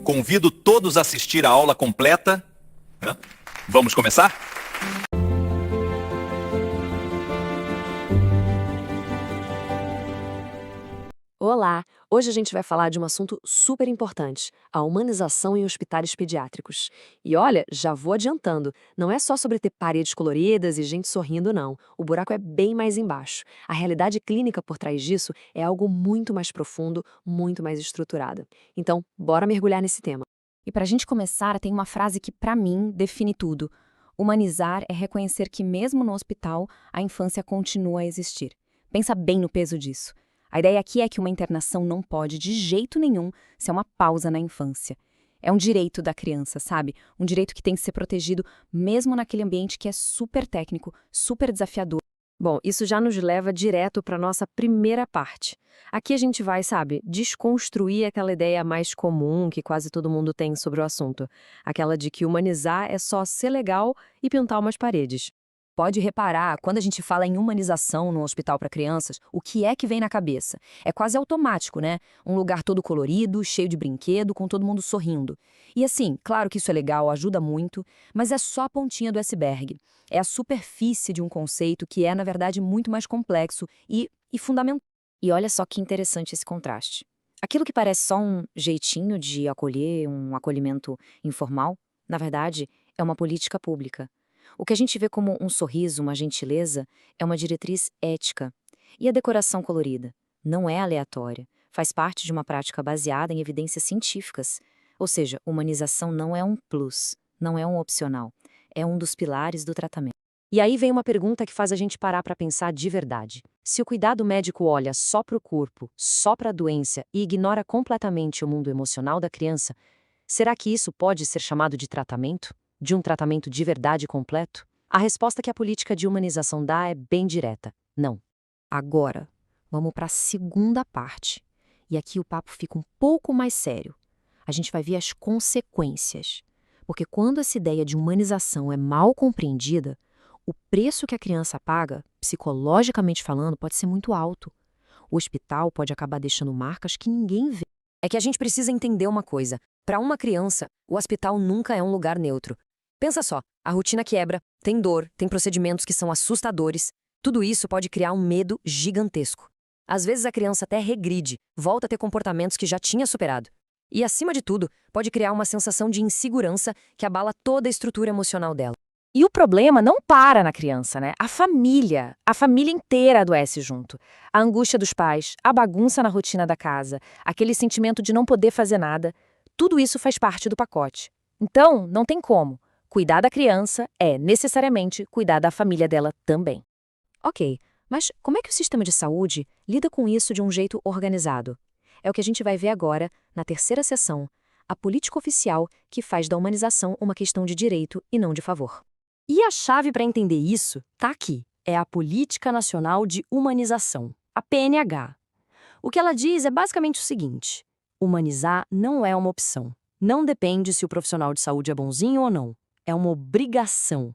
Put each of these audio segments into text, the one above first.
Convido todos a assistir a aula completa. Vamos começar? Olá! Hoje a gente vai falar de um assunto super importante, a humanização em hospitais pediátricos. E olha, já vou adiantando, não é só sobre ter paredes coloridas e gente sorrindo, não. O buraco é bem mais embaixo. A realidade clínica por trás disso é algo muito mais profundo, muito mais estruturada. Então, bora mergulhar nesse tema. E para a gente começar, tem uma frase que, para mim, define tudo. Humanizar é reconhecer que, mesmo no hospital, a infância continua a existir. Pensa bem no peso disso. A ideia aqui é que uma internação não pode, de jeito nenhum, ser uma pausa na infância. É um direito da criança, sabe? Um direito que tem que ser protegido mesmo naquele ambiente que é super técnico, super desafiador. Bom, isso já nos leva direto para nossa primeira parte. Aqui a gente vai, sabe, desconstruir aquela ideia mais comum que quase todo mundo tem sobre o assunto. Aquela de que humanizar é só ser legal e pintar umas paredes. Pode reparar, quando a gente fala em humanização no hospital para crianças, o que é que vem na cabeça? É quase automático, né? Um lugar todo colorido, cheio de brinquedo, com todo mundo sorrindo. E assim, claro que isso é legal, ajuda muito, mas é só a pontinha do iceberg. É a superfície de um conceito que é, na verdade, muito mais complexo e fundamental. E olha só que interessante esse contraste. Aquilo que parece só um jeitinho de acolher, um acolhimento informal, na verdade, é uma política pública. O que a gente vê como um sorriso, uma gentileza, é uma diretriz ética. E a decoração colorida? Não é aleatória. Faz parte de uma prática baseada em evidências científicas. Ou seja, humanização não é um plus, não é um opcional. É um dos pilares do tratamento. E aí vem uma pergunta que faz a gente parar para pensar de verdade. Se o cuidado médico olha só para o corpo, só para a doença e ignora completamente o mundo emocional da criança, será que isso pode ser chamado de tratamento? De um tratamento de verdade completo? A resposta que a política de humanização dá é bem direta: não. Agora, vamos para a segunda parte. E aqui o papo fica um pouco mais sério. A gente vai ver as consequências. Porque quando essa ideia de humanização é mal compreendida, o preço que a criança paga, psicologicamente falando, pode ser muito alto. O hospital pode acabar deixando marcas que ninguém vê. É que a gente precisa entender uma coisa. Para uma criança, o hospital nunca é um lugar neutro. Pensa só, a rotina quebra, tem dor, tem procedimentos que são assustadores. Tudo isso pode criar um medo gigantesco. Às vezes a criança até regride, volta a ter comportamentos que já tinha superado. E, acima de tudo, pode criar uma sensação de insegurança que abala toda a estrutura emocional dela. E o problema não para na criança, né? A família inteira adoece junto. A angústia dos pais, a bagunça na rotina da casa, aquele sentimento de não poder fazer nada, tudo isso faz parte do pacote. Então, não tem como. Cuidar da criança é, necessariamente, cuidar da família dela também. Ok, mas como é que o sistema de saúde lida com isso de um jeito organizado? É o que a gente vai ver agora, na terceira sessão, a política oficial que faz da humanização uma questão de direito e não de favor. E a chave para entender isso está aqui, é a Política Nacional de Humanização, a PNH. O que ela diz é basicamente o seguinte: humanizar não é uma opção. Não depende se o profissional de saúde é bonzinho ou não. É uma obrigação.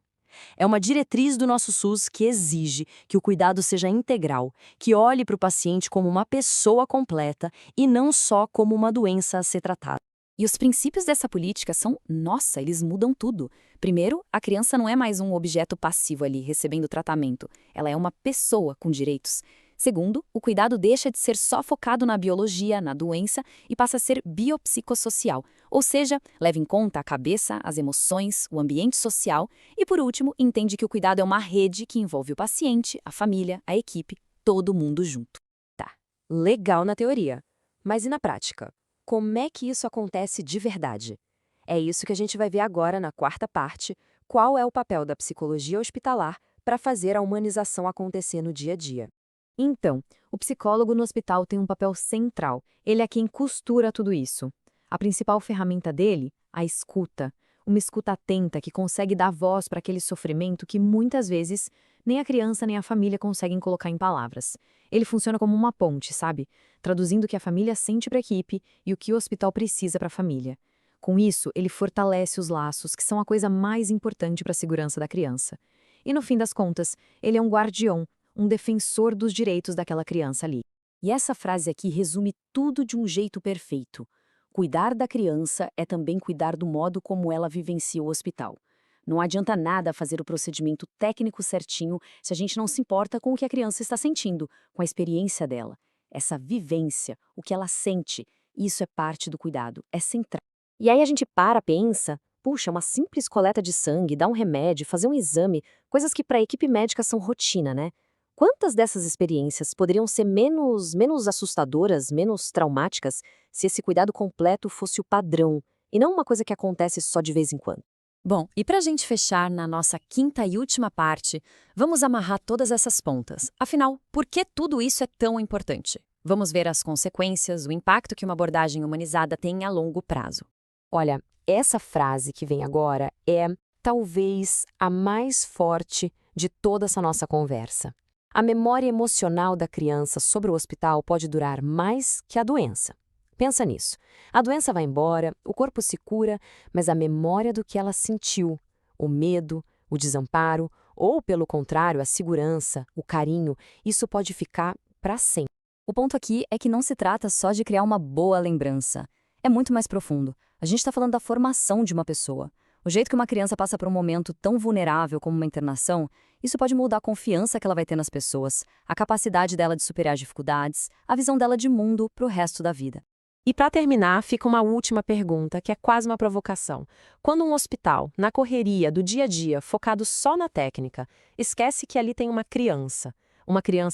É uma diretriz do nosso SUS que exige que o cuidado seja integral, que olhe para o paciente como uma pessoa completa e não só como uma doença a ser tratada. E os princípios dessa política são, nossa, eles mudam tudo. Primeiro, a criança não é mais um objeto passivo ali, recebendo tratamento. Ela é uma pessoa com direitos. Segundo, o cuidado deixa de ser só focado na biologia, na doença, e passa a ser biopsicossocial, ou seja, leva em conta a cabeça, as emoções, o ambiente social e, por último, entende que o cuidado é uma rede que envolve o paciente, a família, a equipe, todo mundo junto. Tá, legal na teoria, mas e na prática? Como é que isso acontece de verdade? É isso que a gente vai ver agora na quarta parte, qual é o papel da psicologia hospitalar para fazer a humanização acontecer no dia a dia. Então, o psicólogo no hospital tem um papel central. Ele é quem costura tudo isso. A principal ferramenta dele, a escuta. Uma escuta atenta que consegue dar voz para aquele sofrimento que muitas vezes nem a criança nem a família conseguem colocar em palavras. Ele funciona como uma ponte, sabe? Traduzindo o que a família sente para a equipe e o que o hospital precisa para a família. Com isso, ele fortalece os laços, que são a coisa mais importante para a segurança da criança. E no fim das contas, ele é um guardião, um defensor dos direitos daquela criança ali. E essa frase aqui resume tudo de um jeito perfeito. Cuidar da criança é também cuidar do modo como ela vivencia o hospital. Não adianta nada fazer o procedimento técnico certinho se a gente não se importa com o que a criança está sentindo, com a experiência dela. Essa vivência, o que ela sente, isso é parte do cuidado, é central. E aí a gente pensa, puxa, uma simples coleta de sangue, dar um remédio, fazer um exame, coisas que para a equipe médica são rotina, né? Quantas dessas experiências poderiam ser menos assustadoras, menos traumáticas, se esse cuidado completo fosse o padrão, e não uma coisa que acontece só de vez em quando? Bom, e para a gente fechar na nossa quinta e última parte, vamos amarrar todas essas pontas. Afinal, por que tudo isso é tão importante? Vamos ver as consequências, o impacto que uma abordagem humanizada tem a longo prazo. Olha, essa frase que vem agora é, talvez, a mais forte de toda essa nossa conversa. A memória emocional da criança sobre o hospital pode durar mais que a doença. Pensa nisso. A doença vai embora, o corpo se cura, mas a memória do que ela sentiu, o medo, o desamparo, ou, pelo contrário, a segurança, o carinho, isso pode ficar para sempre. O ponto aqui é que não se trata só de criar uma boa lembrança. É muito mais profundo. A gente está falando da formação de uma pessoa. O jeito que uma criança passa por um momento tão vulnerável como uma internação, isso pode mudar a confiança que ela vai ter nas pessoas, a capacidade dela de superar dificuldades, a visão dela de mundo para o resto da vida. E para terminar, fica uma última pergunta, que é quase uma provocação. Quando um hospital, na correria do dia a dia, focado só na técnica, esquece que ali tem uma criança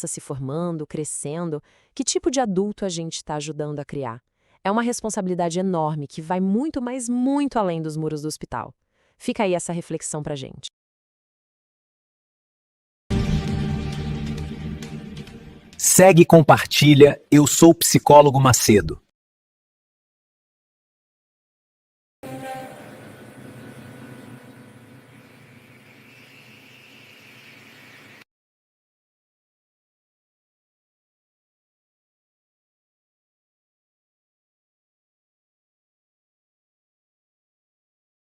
se formando, crescendo, que tipo de adulto a gente está ajudando a criar? É uma responsabilidade enorme que vai muito, mas muito além dos muros do hospital. Fica aí essa reflexão para a gente. Segue e compartilha. Eu sou o psicólogo Macedo.